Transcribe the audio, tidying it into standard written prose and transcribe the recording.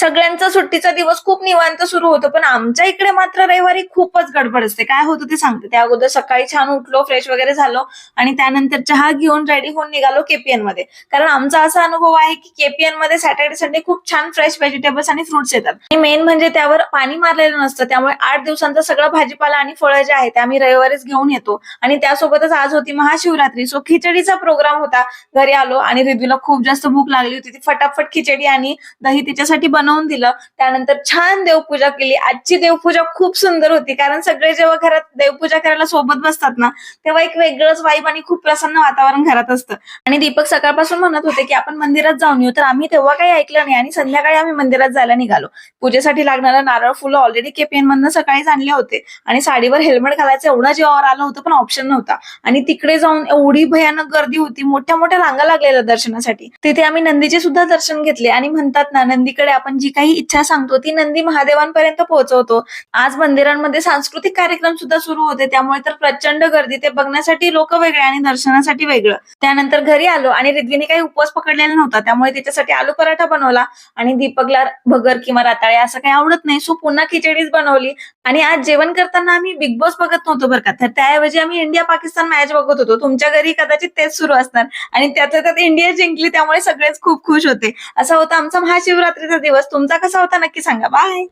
सगळ्यांचा सुट्टीचा दिवस खूप निवांत सुरू होतो, पण आमच्या इकडे मात्र रविवारी खूपच गडबड असते. काय होतं ते सांगते. त्या अगोदर सकाळी छान उठलो, फ्रेश वगैरे झालो आणि त्यानंतर चहा घेऊन रेडी होऊन निघालो केपीएन मध्ये. कारण आमचा असा अनुभव आहे की केपीएन मध्ये सॅटर्डे संडे खूप छान फ्रेश व्हेजिटेबल्स आणि फ्रुट्स येतात. आणि मेन म्हणजे त्यावर पाणी मारलेलं नसतं, त्यामुळे 8 दिवसांचा सगळा भाजीपाला आणि फळं जे आहे ते आम्ही रविवारीच घेऊन येतो. आणि त्यासोबतच आज होती महाशिवरात्री, सो खिचडीचा प्रोग्राम होता. घरी आलो आणि रिद्वीला खूप जास्त भूक लागली होती. ती फटाफट खिचडी आणि दही तिच्यासाठी बनवून दिलं. त्यानंतर छान देवपूजा केली. आजची देवपूजा खूप सुंदर होती, कारण सगळे जेव्हा घरात देवपूजा करायला सोबत बसतात ना, तेव्हा एक वेगळंच वाईब आणि खूप प्रसन्न वातावरण घरात असतं. आणि दीपक सकाळपासून म्हणत होते की आपण मंदिरात जाऊन येऊ, तर आम्ही तेव्हा काही ऐकलं नाही आणि संध्याकाळी आम्ही मंदिरात जायला निघालो. पूजेसाठी लागणारं नारळ फुलं ऑलरेडी केपीएन मधनं सकाळीच आणले होते आणि साडीवर हेल्मेट घालायचं एवढं जीवावर आलं होतं, पण ऑप्शन नव्हता. आणि तिकडे जाऊन एवढी भयानक गर्दी होती, मोठ्या मोठ्या रांगा लागलेल्या दर्शनासाठी. तिथे आम्ही नंदीचे सुद्धा दर्शन घेतले आणि म्हणतात ना, नंदीकडे आपण जी काही इच्छा सांगतो ती नंदी महादेवांपर्यंत पोहोचवतो. आज मंदिरांमध्ये सांस्कृतिक कार्यक्रम सुद्धा सुरू होते, त्यामुळे तर प्रचंड गर्दी. ते बघण्यासाठी लोक वेगळे आणि दर्शनासाठी वेगळं. त्यानंतर घरी आलो आणि रिद्वीने काही उपवास पकडलेला नव्हता, त्यामुळे त्याच्यासाठी आलू पराठा बनवला. आणि दीपकला भगर किंवा रताळे असं काही आवडत नाही, सो पुन्हा खिचडीच बनवली. आणि आज जेवण करताना आम्ही बिग बॉस बघत नव्हतो बरं का, तर त्याऐवजी आम्ही इंडिया पाकिस्तान मॅच बघत होतो. तुमच्या घरी कदाचित तेच सुरू असणार. आणि त्यातल्या त्यात इंडिया जिंकली, त्यामुळे सगळेच खूप खुश होते. असा होता आमचा महाशिवरात्रीचा दिवस. तुमचा कसा होता नक्की सांगा. बाय.